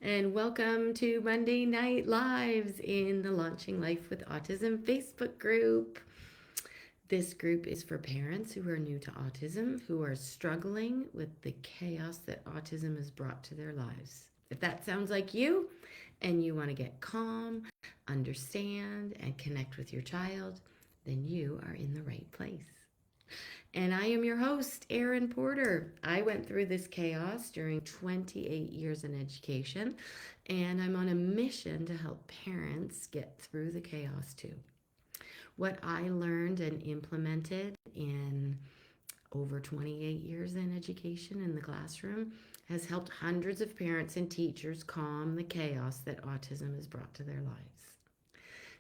and welcome to Monday Night Lives in the Launching Life with Autism Facebook group. This group is for parents who are new to autism, who are struggling with the chaos that autism has brought to their lives. If that sounds like you and you want to get calm, understand, and connect with your child, then you are in the right place. And I am your host, Erin Porter. I went through this chaos during 28 years in education, and I'm on a mission to help parents get through the chaos too. What I learned and implemented in over 28 years in education in the classroom has helped hundreds of parents and teachers calm the chaos that autism has brought to their lives.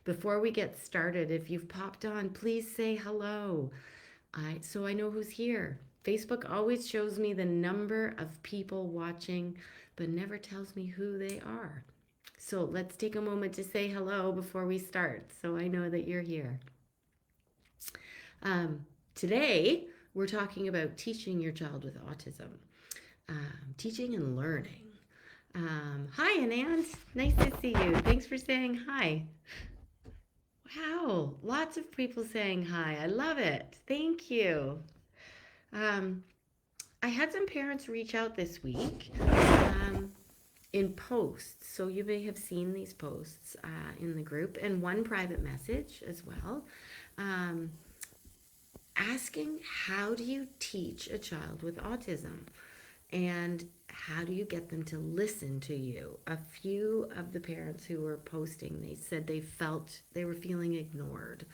Before we get started, if you've popped on, please say hello. So I know who's here. Facebook always shows me the number of people watching, but never tells me who they are. So let's take a moment to say hello before we start so I know that you're here. Today, we're talking about teaching your child with autism, teaching and learning. Hi, Anand. Nice to see you. Thanks for saying hi. Wow, lots of people saying hi. I love it. Thank you. Um, I had some parents reach out this week in posts. So you may have seen these posts in the group and one private message as well, asking how do you teach a child with autism and how do you get them to listen to you? A few of the parents who were posting, they said they were feeling ignored.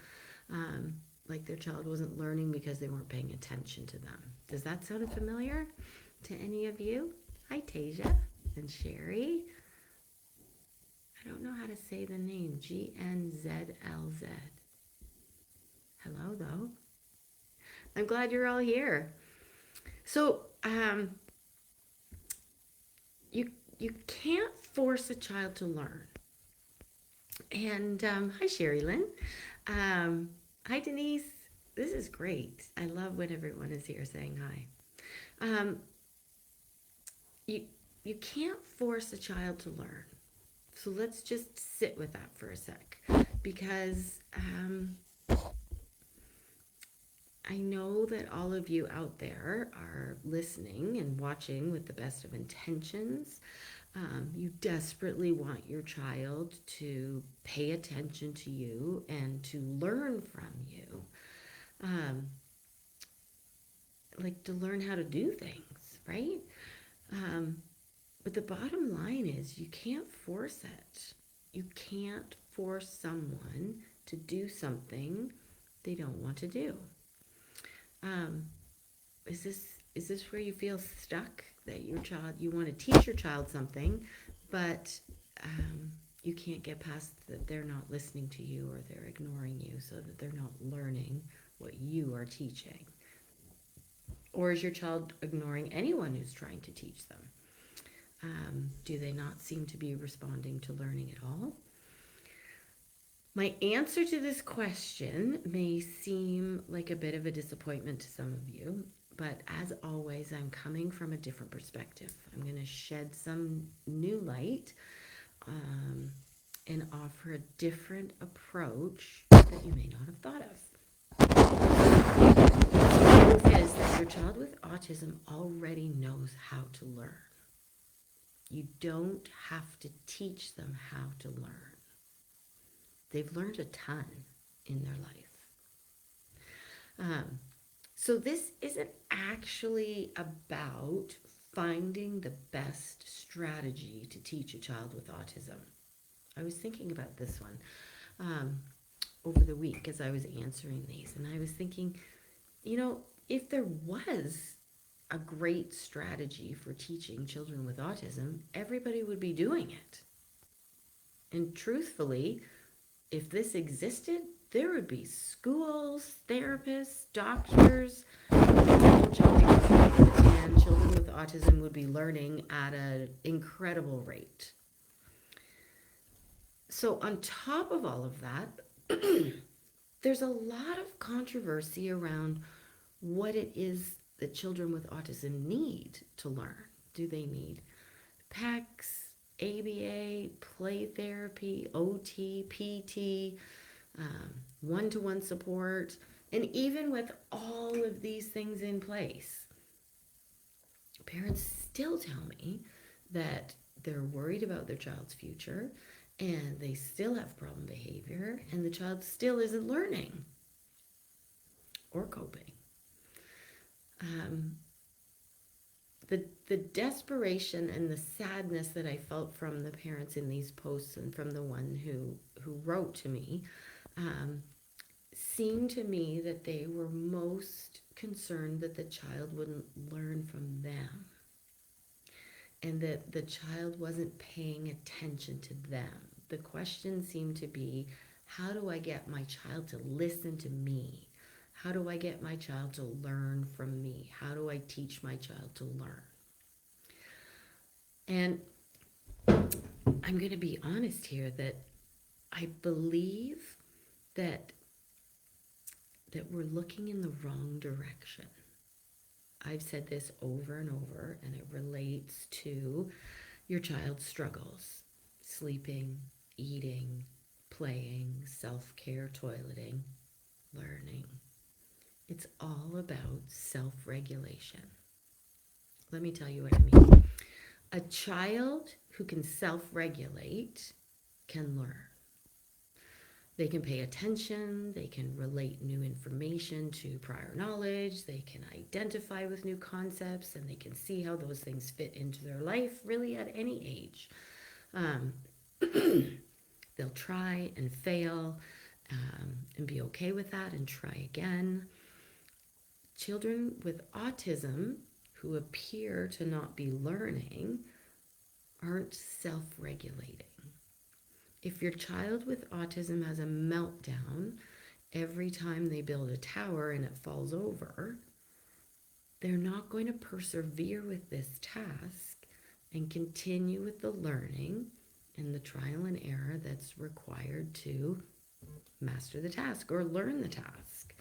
Like their child wasn't learning because they weren't paying attention to them. Does that sound familiar to any of you? Hi, Tasia and Sherry. I don't know how to say the name. GNZLZ. Hello, though. I'm glad you're all here. So, you can't force a child to learn. And hi, Sherry Lynn. Hi, Denise. This is great. I love when everyone is here saying hi. You you can't force a child to learn. So let's just sit with that for a sec, because I know that all of you out there are listening and watching with the best of intentions. You desperately want your child to pay attention to you and to learn from you. Um, like to learn how to do things, right? Um, but the bottom line is you can't force it. You can't force someone to do something they don't want to do. Um, is this where you feel stuck, that you want to teach your child something, but you can't get past that they're not listening to you or they're ignoring you, so that they're not learning what you are teaching? Or is your child ignoring anyone who's trying to teach them? Do they not seem to be responding to learning at all? My answer to this question may seem like a bit of a disappointment to some of you, but as always, I'm coming from a different perspective. I'm going to shed some new light and offer a different approach that you may not have thought of. The truth is that your child with autism already knows how to learn. You don't have to teach them how to learn. They've learned a ton in their life. So this isn't actually about finding the best strategy to teach a child with autism. I was thinking about this one over the week as I was answering these, and I was thinking, if there was a great strategy for teaching children with autism, everybody would be doing it. And truthfully, if this existed, there would be schools, therapists, doctors, and children with autism would be learning at an incredible rate. So on top of all of that, there's a lot of controversy around what it is that children with autism need to learn. Do they need PECs, ABA, play therapy, OT, PT, one-to-one support. And even with all of these things in place, parents still tell me that they're worried about their child's future and they still have problem behavior and the child still isn't learning or coping. The desperation and the sadness that I felt from the parents in these posts and from the one who wrote to me seemed to me that they were most concerned that the child wouldn't learn from them and that the child wasn't paying attention to them. The question seemed to be, how do I get my child to listen to me? How do I get my child to learn from me? How do I teach my child to learn? And I'm going to be honest here that I believe that we're looking in the wrong direction. I've said this over and over, and it relates to your child's struggles: sleeping, eating, playing, self-care, toileting, learning. It's all about self-regulation. Let me tell you what I mean. A child who can self-regulate can learn. They can pay attention, they can relate new information to prior knowledge, they can identify with new concepts, and they can see how those things fit into their life really at any age. They'll try and fail and be okay with that and try again. Children with autism who appear to not be learning aren't self-regulating. If your child with autism has a meltdown every time they build a tower and it falls over, they're not going to persevere with this task and continue with the learning and the trial and error that's required to master the task or learn the task.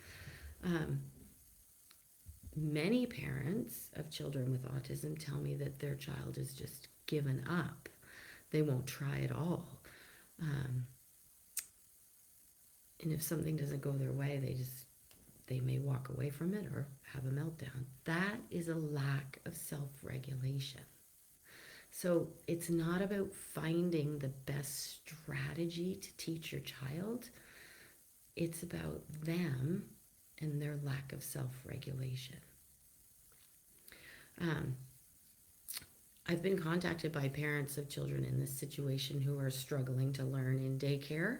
Many parents of children with autism tell me that their child is just given up. They won't try at all. And if something doesn't go their way, they may walk away from it or have a meltdown. That is a lack of self-regulation. So it's not about finding the best strategy to teach your child. It's about them and their lack of self-regulation. I've been contacted by parents of children in this situation who are struggling to learn in daycare,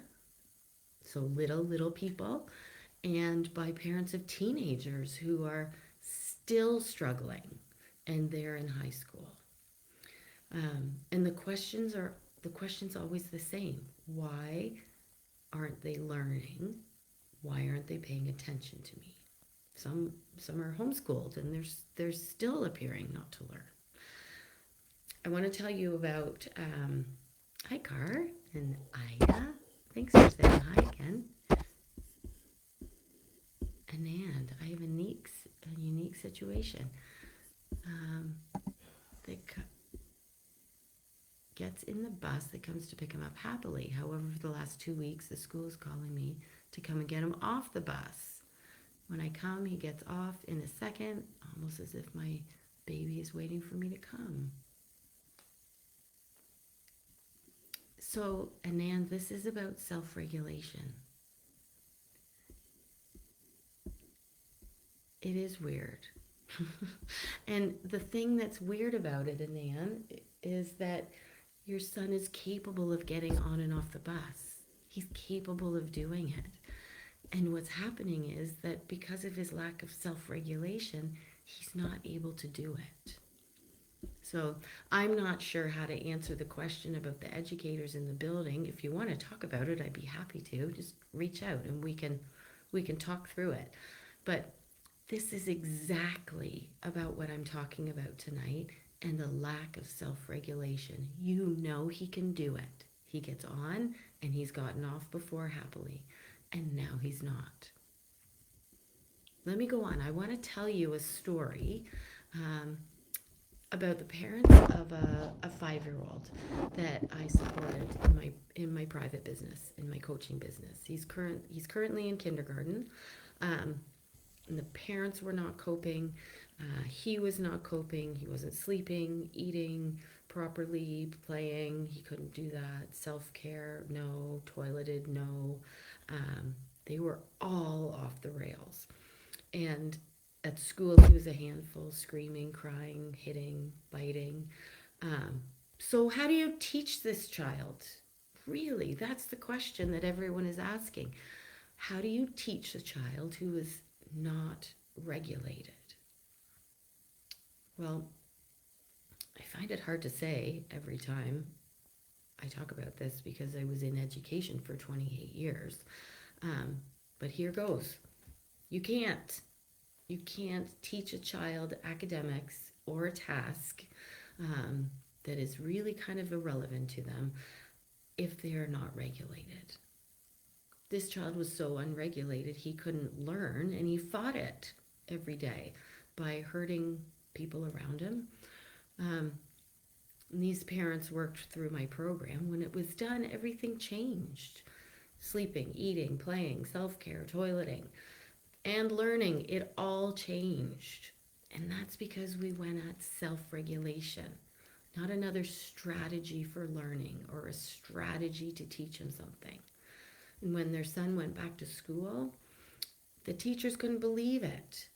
so little people, and by parents of teenagers who are still struggling and they're in high school. And the question's always the same. Why aren't they learning? Why aren't they paying attention to me? Some are homeschooled and they're still appearing not to learn. I want to tell you about hi Car and Ida. Thanks for saying hi again. Anand, I have a unique situation. That gets in the bus that comes to pick him up happily. However, for the last 2 weeks, the school is calling me to come and get him off the bus. When I come, he gets off in a second, almost as if my baby is waiting for me to come. So, Anand, this is about self-regulation. It is weird. And the thing that's weird about it, Anand, is that your son is capable of getting on and off the bus. He's capable of doing it. And what's happening is that because of his lack of self-regulation, he's not able to do it. So I'm not sure how to answer the question about the educators in the building. If you want to talk about it, I'd be happy to. Just reach out and we can talk through it. But this is exactly about what I'm talking about tonight, and the lack of self-regulation. You know he can do it. He gets on and he's gotten off before happily, and now he's not. Let me go on. I want to tell you a story about the parents of a 5-year-old that I supported in my private business, in my coaching business. He's currently in kindergarten, um, and the parents were not coping. He was not coping. He wasn't sleeping, eating properly, playing. He couldn't do that. Self care, no. Toileted, no. Um, they were all off the rails. And at school, he was a handful, screaming, crying, hitting, biting. Um, so, how do you teach this child? Really, that's the question that everyone is asking. How do you teach a child who is not regulated? Well, I find it hard to say every time I talk about this because I was in education for 28 years. Um, but here goes. You can't. You can't teach a child academics or a task that is really kind of irrelevant to them if they are not regulated. This child was so unregulated he couldn't learn, and he fought it every day by hurting people around him. Um, and these parents worked through my program. When it was done, everything changed. Sleeping, eating, playing, self care, toileting, and learning, it all changed. And that's because we went at self regulation, not another strategy for learning or a strategy to teach him something. And when their son went back to school, the teachers couldn't believe it.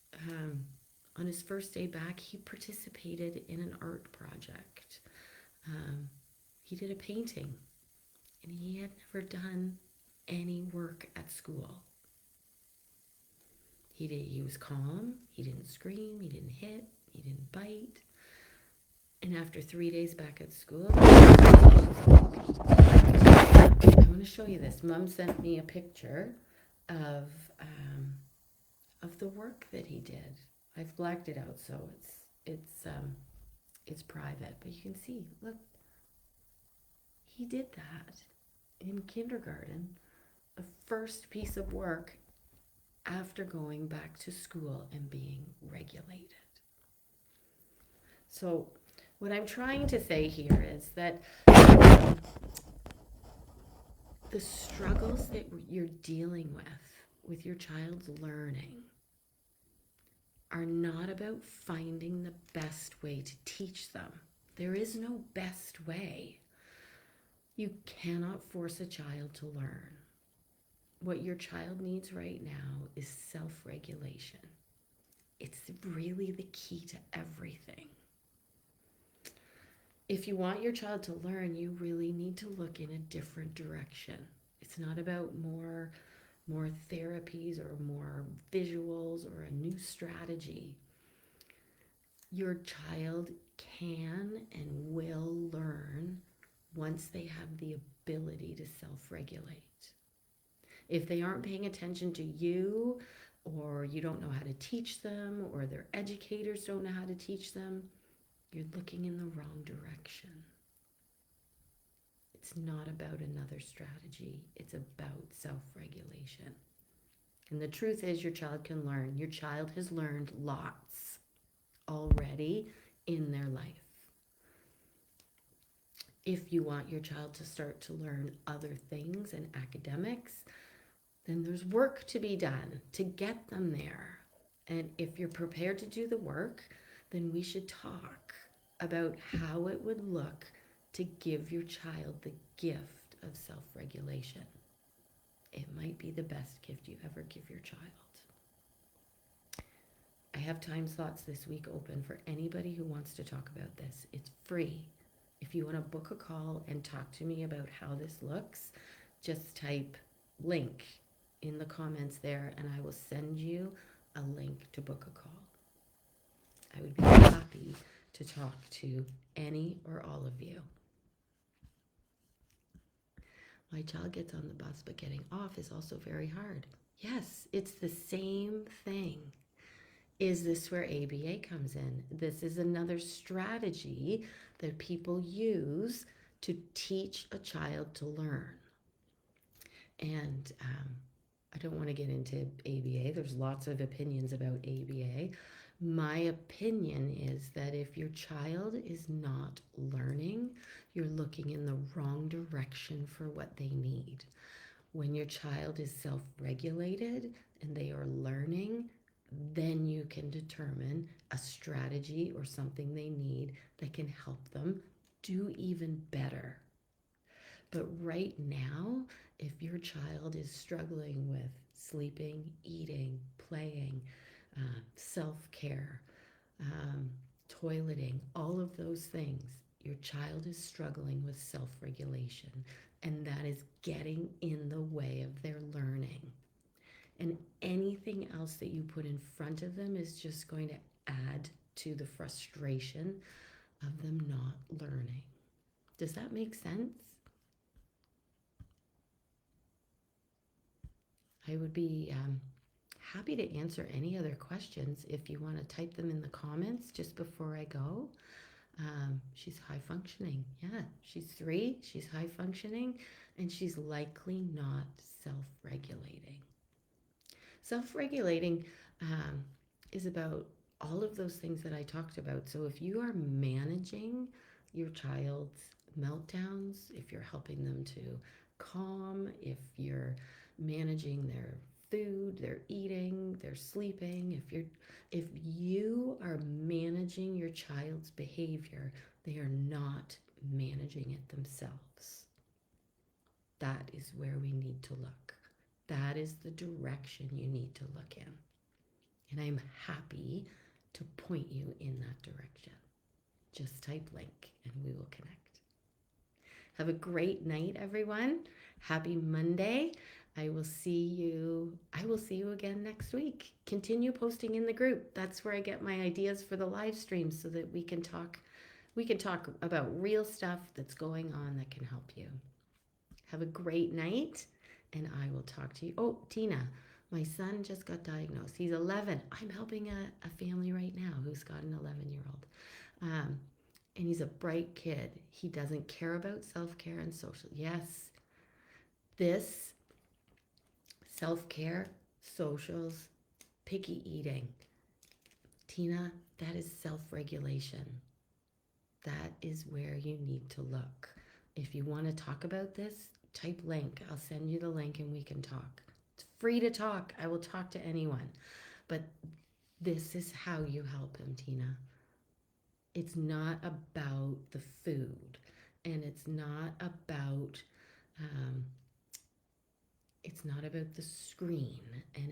On his first day back, he participated in an art project. He did a painting, and he had never done any work at school. He was calm, he didn't scream, he didn't hit, he didn't bite. And after 3 days back at school, I want to show you this. Mom sent me a picture of um, of the work that he did. I've blacked it out so it's private, but you can see. Look, he did that in kindergarten, the first piece of work after going back to school and being regulated. So, what I'm trying to say here is that the struggles that you're dealing with your child's learning are not about finding the best way to teach them. There is no best way. You cannot force a child to learn. What your child needs right now is self-regulation. It's really the key to everything. If you want your child to learn, you really need to look in a different direction. It's not about more therapies or more visuals or a new strategy. Your child can and will learn once they have the ability to self-regulate. If they aren't paying attention to you, or you don't know how to teach them, or their educators don't know how to teach them, you're looking in the wrong direction. It's not about another strategy. It's about self-regulation. And the truth is, your child can learn. Your child has learned lots already in their life. If you want your child to start to learn other things in academics, then there's work to be done to get them there. And if you're prepared to do the work, then we should talk about how it would look to give your child the gift of self-regulation. It might be the best gift you ever give your child. I have time slots this week open for anybody who wants to talk about this. It's free. If you want to book a call and talk to me about how this looks, just type link in the comments there and I will send you a link to book a call. I would be happy to talk to any or all of you. My child gets on the bus, but getting off is also very hard. Yes, it's the same thing. Is this where ABA comes in? This is another strategy that people use to teach a child to learn. And I don't want to get into ABA. There's lots of opinions about ABA. My opinion is that if your child is not learning, you're looking in the wrong direction for what they need. When your child is self regulated and they are learning, then you can determine a strategy or something they need that can help them do even better. But right now, if your child is struggling with sleeping, eating, playing, self care, um, toileting, all of those things, your child is struggling with self regulation, and that is getting in the way of their learning. And anything else that you put in front of them is just going to add to the frustration of them not learning. Does that make sense? I would be happy to answer any other questions if you want to type them in the comments just before I go. She's high functioning. Yeah, she's 3, she's high functioning, and she's likely not self regulating. Self regulating is about all of those things that I talked about. So if you are managing your child's meltdowns, if you're helping them to calm, if you're managing their food, their eating, their sleeping, if you are managing your child's behavior, they are not managing it themselves. That is where we need to look. That is the direction you need to look in. And I'm happy to point you in that direction. Just type link and we will connect. Have a great night, everyone. Happy Monday. I will see you again next week. Continue posting in the group. That's where I get my ideas for the live streams so that we can talk about real stuff that's going on that can help you. Have a great night, and I will talk to you. Oh, Tina, my son just got diagnosed. He's 11. I'm helping a family right now who's got an 11-year-old. And he's a bright kid. He doesn't care about self-care and social. Yes, this self-care, socials, picky eating. Tina, that is self-regulation. That is where you need to look. If you want to talk about this, type link. I'll send you the link and we can talk. It's free to talk. I will talk to anyone. But this is how you help him, Tina. It's not about the food, and it's not about the screen, and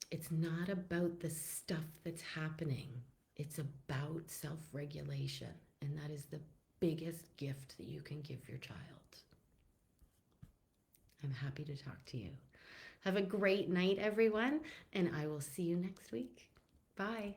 it's not about the stuff that's happening. It's about self-regulation, and that is the biggest gift that you can give your child. I'm happy to talk to you. Have a great night, everyone, and I will see you next week. Bye.